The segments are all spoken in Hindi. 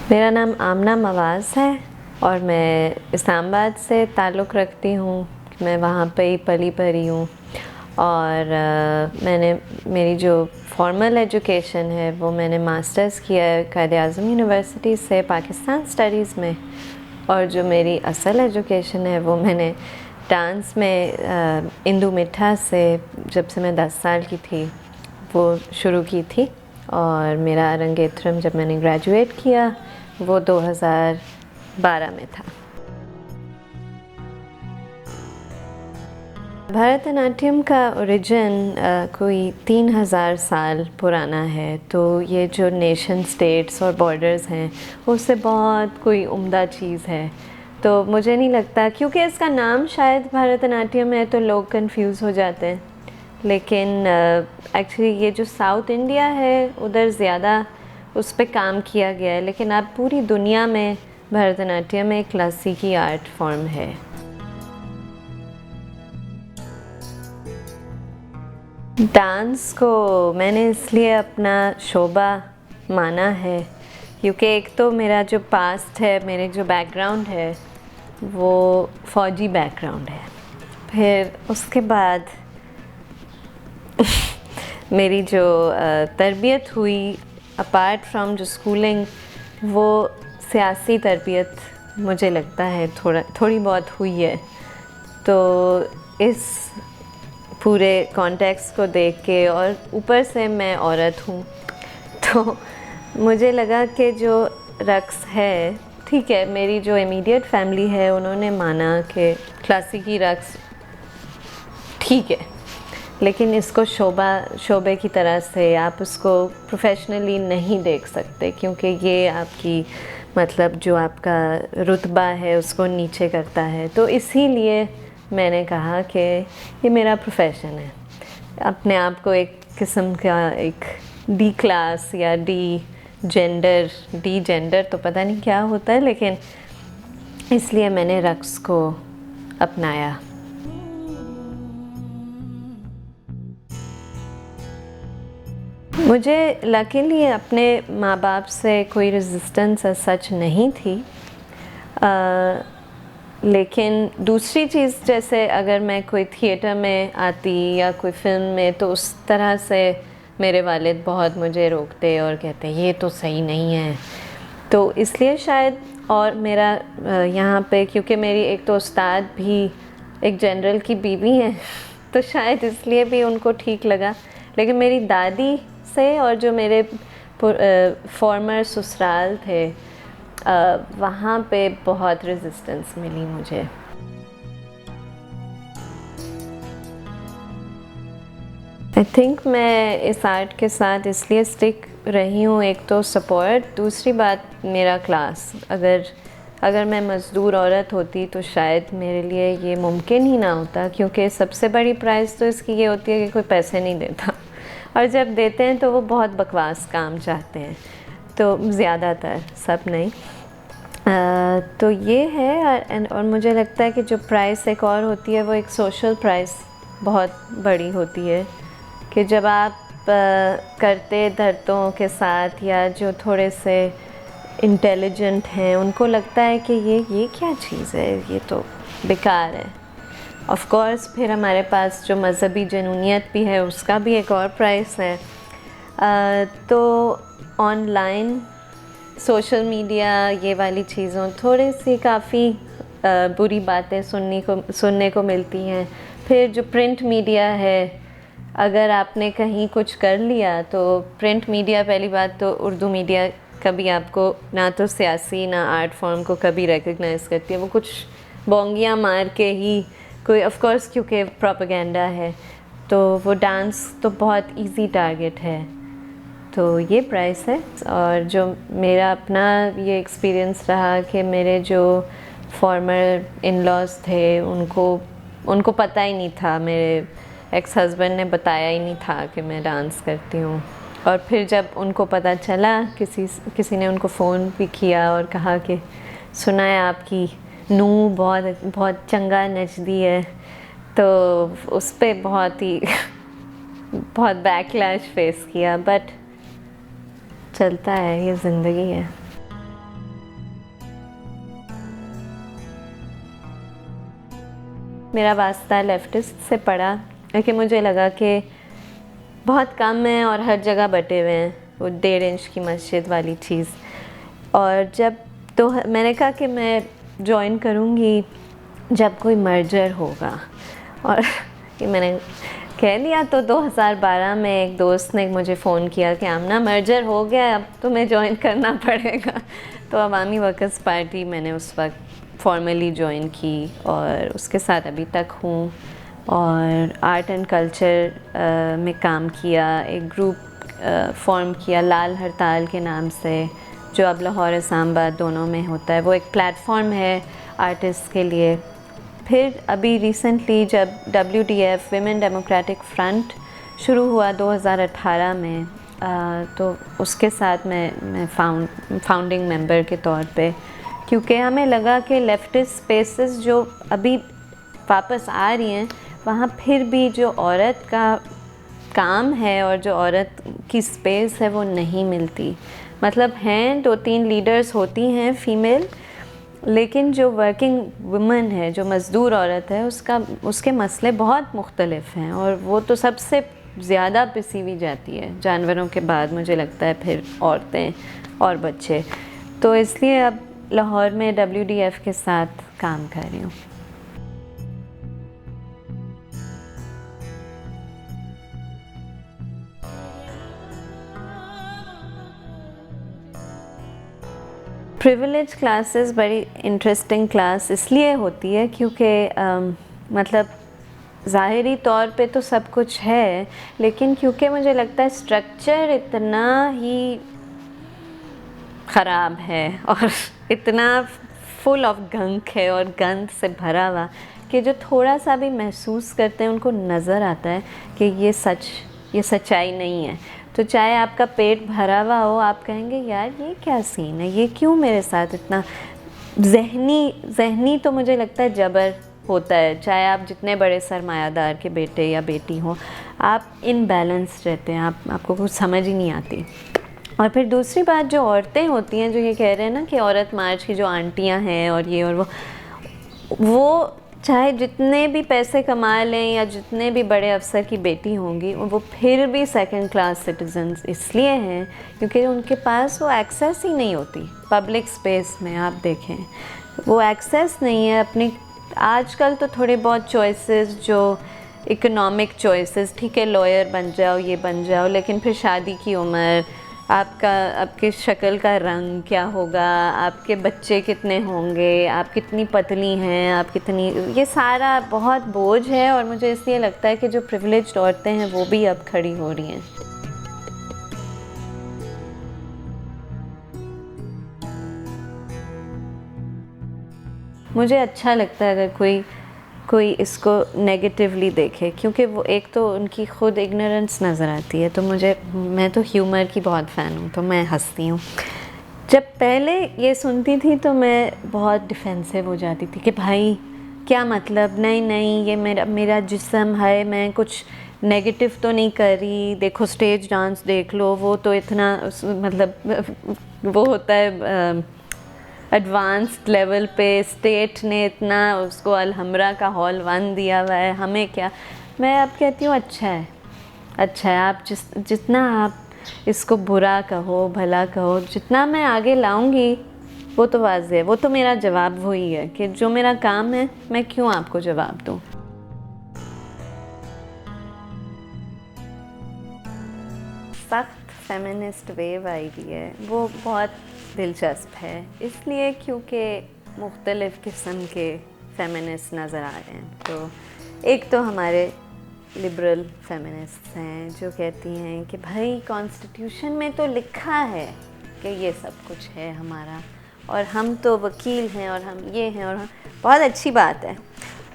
मेरा नाम आमना मवाज़ है और मैं इस्लामाबाद से ताल्लुक़ रखती हूँ। मैं वहाँ पे ही पली बड़ी हूँ और मैंने मेरी जो फॉर्मल एजुकेशन है वो मैंने मास्टर्स किया है कायद-ए-आज़म यूनिवर्सिटी से पाकिस्तान स्टडीज़ में, और जो मेरी असल एजुकेशन है वो मैंने डांस में इंदु मिठा से जब से मैं 10 साल की थी वो शुरू की थी। और मेरा अरंगेत्रम जब मैंने ग्रेजुएट किया वो 2012 में था। भरतनाट्यम का ओरिजिन कोई 3000 साल पुराना है, तो ये जो नेशन स्टेट्स और बॉर्डर्स हैं उससे बहुत कोई उम्दा चीज़ है। तो मुझे नहीं लगता, क्योंकि इसका नाम शायद भरतनाट्यम है तो लोग कंफ्यूज हो जाते हैं, लेकिन एक्चुअली ये जो साउथ इंडिया है उधर ज़्यादा उस पर काम किया गया है, लेकिन अब पूरी दुनिया में भरतनाट्यम एक क्लासिकी आर्ट फॉर्म है। डांस को मैंने इसलिए अपना शोबा माना है क्योंकि एक तो मेरा जो पास्ट है, मेरे जो बैकग्राउंड है वो फ़ौजी बैकग्राउंड है। फिर उसके बाद मेरी जो तरबियत हुई अपार्ट फ्रॉम जो स्कूलिंग, वो सियासी तरबियत मुझे लगता है थोड़ी बहुत हुई है। तो इस पूरे कॉन्टेक्स्ट को देख के, और ऊपर से मैं औरत हूँ, तो मुझे लगा कि जो रक़्स है, ठीक है, मेरी जो इमीडिएट फैमिली है उन्होंने माना कि क्लासिकी रक़्स ठीक है, लेकिन इसको शोबे की तरह से आप उसको प्रोफेशनली नहीं देख सकते, क्योंकि ये आपकी मतलब जो आपका रुतबा है उसको नीचे करता है। तो इसीलिए मैंने कहा कि ये मेरा प्रोफेशन है। अपने आप को एक किस्म का एक डी क्लास या डी जेंडर तो पता नहीं क्या होता है, लेकिन इसलिए मैंने रक़्स को अपनाया। मुझे लकीली अपने माँ बाप से कोई रेजिस्टेंस सच नहीं थी, लेकिन दूसरी चीज़, जैसे अगर मैं कोई थिएटर में आती या कोई फ़िल्म में, तो उस तरह से मेरे वालिद बहुत मुझे रोकते और कहते ये तो सही नहीं है। तो इसलिए शायद, और मेरा यहाँ पे क्योंकि मेरी एक तो उस्ताद भी एक जनरल की बीवी है तो शायद इसलिए भी उनको ठीक लगा। लेकिन मेरी दादी से और जो मेरे फॉर्मर ससुराल थे वहाँ पे बहुत रेजिस्टेंस मिली मुझे। आई थिंक मैं इस आर्ट के साथ इसलिए स्टिक रही हूँ, एक तो सपोर्ट, दूसरी बात मेरा क्लास। अगर मैं मज़दूर औरत होती तो शायद मेरे लिए ये मुमकिन ही ना होता, क्योंकि सबसे बड़ी प्राइस तो इसकी ये होती है कि कोई पैसे नहीं देता, और जब देते हैं तो वो बहुत बकवास काम चाहते हैं, तो ज़्यादातर, सब नहीं। तो ये है। और मुझे लगता है कि जो प्राइस एक और होती है वो एक सोशल प्राइस बहुत बड़ी होती है, कि जब आप करते धरतों के साथ, या जो थोड़े से इंटेलिजेंट हैं, उनको लगता है कि ये क्या चीज़ है, ये तो बेकार है। ऑफ़ कोर्स फिर हमारे पास जो मज़हबी जुनूनियत भी है उसका भी एक और प्राइस है। तो ऑनलाइन सोशल मीडिया ये वाली चीज़ों थोड़ी सी काफ़ी बुरी बातें सुनने को मिलती हैं। फिर जो प्रिंट मीडिया है, अगर आपने कहीं कुछ कर लिया तो प्रिंट मीडिया, पहली बात तो उर्दू मीडिया कभी आपको ना तो सियासी ना आर्ट फॉर्म को कभी रिकग्नाइज़ करती है, वो कुछ बोंगियाँ मार के ही कोई, ऑफ़ कोर्स क्योंकि प्रोपेगेंडा है, तो वो डांस तो बहुत इजी टारगेट है। तो ये प्राइस है। और जो मेरा अपना ये एक्सपीरियंस रहा कि मेरे जो फॉर्मर इन लॉज थे उनको पता ही नहीं था, मेरे एक्स हस्बैंड ने बताया ही नहीं था कि मैं डांस करती हूँ। और फिर जब उनको पता चला, किसी ने उनको फ़ोन भी किया और कहा कि सुना है आपकी नू बहुत चंगा नचदी है, तो उस पर बहुत ही बहुत बैकलैश फेस किया, बट चलता है, ये ज़िंदगी है। मेरा वास्ता लेफ्टिस्ट से पड़ा, क्योंकि मुझे लगा कि बहुत कम है और हर जगह बटे हुए हैं, वो 1.5 इंच की मस्जिद वाली चीज़। और जब तो मैंने कहा कि मैं जॉइन करूँगी जब कोई मर्जर होगा, और कि मैंने कह लिया। तो 2012 में एक दोस्त ने मुझे फ़ोन किया कि आमना मर्जर हो गया, अब तुम्हें जॉइन करना पड़ेगा। तो अवामी वर्कर्स पार्टी मैंने उस वक्त फॉर्मली जॉइन की और उसके साथ अभी तक हूँ। और आर्ट एंड कल्चर में काम किया, एक ग्रुप फॉर्म किया लाल हड़ताल के नाम से, जो अब लाहौर इस्लामाबाद दोनों में होता है। वो एक प्लेटफॉर्म है आर्टिस्ट के लिए। फिर अभी रिसेंटली जब WDF विमेन डेमोक्रेटिक फ्रंट शुरू हुआ 2018 में, तो उसके साथ मैं फाउंडिंग मेंबर के तौर पे, क्योंकि हमें लगा कि लेफ्टिस्ट स्पेसेस जो अभी वापस आ रही हैं, वहाँ फिर भी जो औरत का काम है और जो औरत की स्पेस है वो नहीं मिलती। मतलब हैं 2-3 लीडर्स होती हैं फ़ीमेल, लेकिन जो वर्किंग वुमन है, जो मज़दूर औरत है, उसके मसले बहुत मुख्तलिफ हैं और वो तो सबसे ज़्यादा पिसी हुई जाती है जानवरों के बाद, मुझे लगता है, फिर औरतें और बच्चे। तो इसलिए अब लाहौर में WDF के साथ काम कर रही हूँ। प्रिविलेज क्लासेस बड़ी इंटरेस्टिंग क्लास इसलिए होती है क्योंकि मतलब ज़ाहिरी तौर पे तो सब कुछ है, लेकिन क्योंकि मुझे लगता है स्ट्रक्चर इतना ही ख़राब है और इतना फुल ऑफ गंक है और गंद से भरा हुआ कि जो थोड़ा सा भी महसूस करते हैं उनको नज़र आता है कि ये सच्चाई नहीं है। तो चाहे आपका पेट भरा हुआ हो, आप कहेंगे यार ये क्या सीन है, ये क्यों मेरे साथ इतना ज़हनी तो मुझे लगता है जबर होता है। चाहे आप जितने बड़े सरमायादार के बेटे या बेटी हों, आप इनबैलेंस्ड रहते हैं, आपको कुछ समझ ही नहीं आती। और फिर दूसरी बात, जो औरतें होती हैं जो ये कह रहे हैं ना कि औरत मार्च की जो आंटियां हैं और ये और वो चाहे जितने भी पैसे कमा लें या जितने भी बड़े अफसर की बेटी होंगी, वो फिर भी सेकंड क्लास सिटीजन्स इसलिए हैं क्योंकि उनके पास वो एक्सेस ही नहीं होती पब्लिक स्पेस में। आप देखें वो एक्सेस नहीं है अपनी। आजकल तो थोड़े बहुत चॉइसेस, जो इकोनॉमिक चॉइसेस, ठीक है लॉयर बन जाओ, ये बन जाओ, लेकिन फिर शादी की उम्र, आपकी शक्ल का रंग क्या होगा, आपके बच्चे कितने होंगे, आप कितनी पतली हैं, आप कितनी, ये सारा बहुत बोझ है। और मुझे इसलिए लगता है कि जो प्रिविलेज्ड औरतें हैं वो भी अब खड़ी हो रही हैं। मुझे अच्छा लगता है अगर कोई इसको नेगेटिवली देखे, क्योंकि वो एक तो उनकी ख़ुद इग्नोरेंस नज़र आती है। तो मैं तो ह्यूमर की बहुत फ़ैन हूँ, तो मैं हंसती हूँ। जब पहले ये सुनती थी तो मैं बहुत डिफेंसिव हो जाती थी कि भाई क्या मतलब, नहीं ये मेरा जिस्म है, मैं कुछ नेगेटिव तो नहीं कर रही, देखो स्टेज डांस देख लो, वो तो इतना मतलब वो होता है एडवांस्ड लेवल पे, स्टेट ने इतना उसको अलहमरा का हॉल 1 दिया हुआ है, हमें क्या। मैं अब कहती हूँ अच्छा है, आप जितना आप इसको बुरा कहो भला कहो, जितना मैं आगे लाऊंगी वो तो वाज़ेह है, वो तो मेरा जवाब वही है कि जो मेरा काम है मैं क्यों आपको जवाब दूँ। सख्त फेमिनिस्ट वेव आई हुई है, वो बहुत दिलचस्प है, इसलिए क्योंकि मुख्तलिफ़ किस्म के फेमिनिस्ट नज़र आ रहे हैं। तो एक तो हमारे लिबरल फेमिनिस्ट हैं जो कहती हैं कि भाई कॉन्स्टिट्यूशन में तो लिखा है कि ये सब कुछ है हमारा, और हम तो वकील हैं और हम ये हैं, और हम, बहुत अच्छी बात है।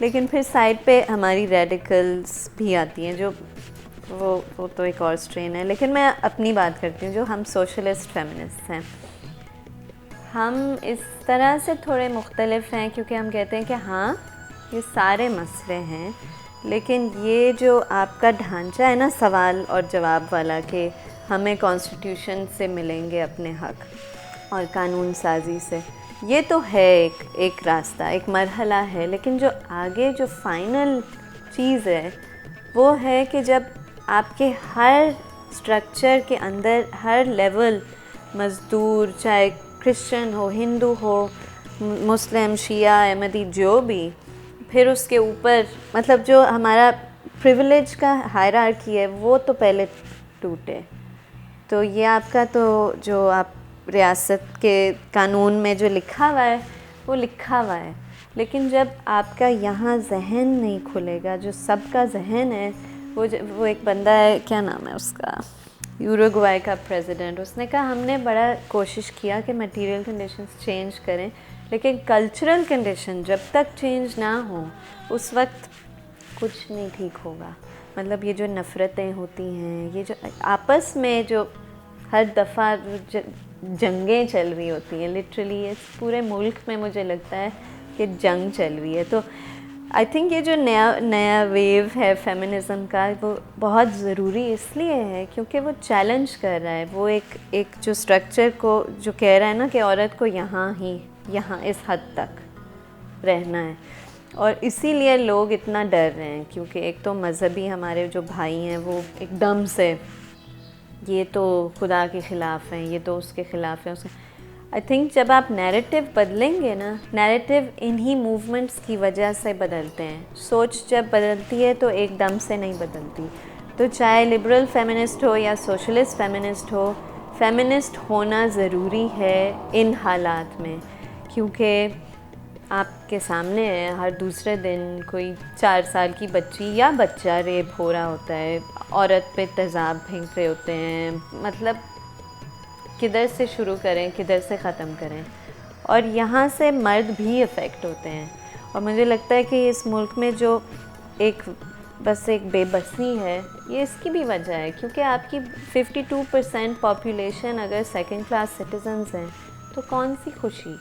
लेकिन फिर साइड पे हमारी रेडिकल्स भी आती हैं, जो वो तो एक और स्ट्रेन है। लेकिन मैं अपनी बात करती हूँ, जो हम सोशलिस्ट फेमिनिस्ट हैं, हम इस तरह से थोड़े मुख्तलिफ हैं क्योंकि हम कहते हैं कि हाँ ये सारे मसले हैं, लेकिन ये जो आपका ढांचा है ना सवाल और जवाब वाला कि हमें कॉन्स्टिट्यूशन से मिलेंगे अपने हक और कानून साजी से, ये तो है एक रास्ता, एक मरहला है, लेकिन जो आगे जो फाइनल चीज़ है वो है कि जब आपके हर स्ट्रक्चर के अंदर हर लेवल, मज़दूर चाहे क्रिश्चियन हो, हिंदू हो, मुस्लिम, शिया, अहमदी, जो भी, फिर उसके ऊपर मतलब जो हमारा प्रिविलेज का हायरार्की है वो तो पहले टूटे। तो ये आपका तो जो आप रियासत के कानून में जो लिखा हुआ है वो लिखा हुआ है, लेकिन जब आपका यहाँ जहन नहीं खुलेगा, जो सबका जहन है, वो एक बंदा है, क्या नाम है उसका, यूरुग्वाई का प्रेसिडेंट, उसने कहा हमने बड़ा कोशिश किया कि मटेरियल कंडीशंस चेंज करें, लेकिन कल्चरल कंडीशन जब तक चेंज ना हो उस वक्त कुछ नहीं ठीक होगा। मतलब ये जो नफ़रतें होती हैं, ये जो आपस में जो हर दफ़ा जंगें चल रही होती हैं, लिटरली इस पूरे मुल्क में मुझे लगता है कि जंग चल रही है। तो आई थिंक ये जो नया वेव है फेमिनिज़म का, वो बहुत ज़रूरी इसलिए है क्योंकि वो चैलेंज कर रहा है, वो एक जो स्ट्रक्चर को जो कह रहा है ना कि औरत को यहाँ इस हद तक रहना है, और इसीलिए लोग इतना डर रहे हैं क्योंकि एक तो मज़हबी हमारे जो भाई हैं वो एकदम से ये तो खुदा के ख़िलाफ़ हैं, ये तो उसके ख़िलाफ़ हैं, उसके आई थिंक जब आप नैरेटिव बदलेंगे ना, नैरेटिव इन्हीं मूवमेंट्स की वजह से बदलते हैं। सोच जब बदलती है तो एकदम से नहीं बदलती। तो चाहे लिबरल फेमिनिस्ट हो या सोशलिस्ट फेमिनिस्ट हो, फेमिनिस्ट होना ज़रूरी है इन हालात में, क्योंकि आपके सामने है हर दूसरे दिन कोई 4 साल की बच्ची या बच्चा रेप हो रहा होता है, औरत पे तेज़ाब फेंक रहे होते हैं। मतलब किधर से शुरू करें, किधर से ख़त्म करें, और यहाँ से मर्द भी अफेक्ट होते हैं। और मुझे लगता है कि इस मुल्क में जो बस एक बेबसी है, ये इसकी भी वजह है क्योंकि आपकी 52% पॉपुलेशन अगर सेकंड क्लास सिटीजन्स हैं तो कौन सी खुशी।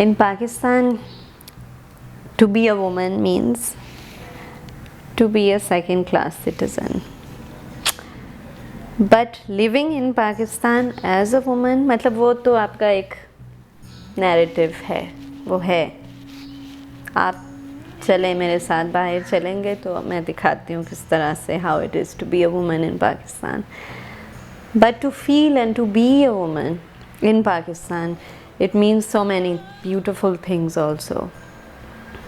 In Pakistan, to be a woman means to be a second class citizen. But living in Pakistan as a woman, मतलब वो तो आपका एक नैरेटिव है, वो है। आप चले मेरे साथ बाहर चलेंगे तो मैं दिखाती हूँ किस तरह से how it is to be a woman in Pakistan. But to feel and to be a woman in Pakistan, it means so many beautiful things also.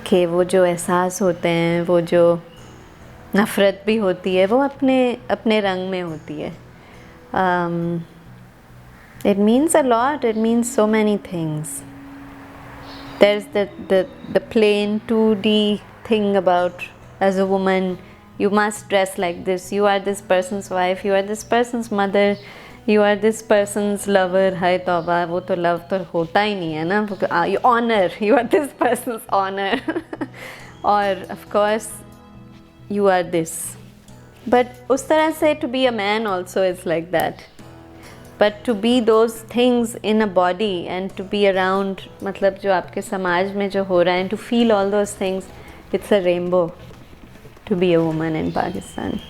कि वो जो एहसास होते हैं, वो जो नफ़रत भी होती है, वो अपने रंग में होती है। It means a lot. It means so many things. There's the plain 2D thing about as a woman you must dress like this. You are this person's wife. You are this person's mother. You are this person's lover. हाय तौबा, वो तो लव तो होता ही नहीं है ना। You honor. You are this person's honor. और of course you are this. But उस तरह से to be a man also is like that. But to be those things in a body and to be around, मतलब जो आपके समाज में जो हो रहा है, to feel all those things, it's a rainbow to be a woman in Pakistan.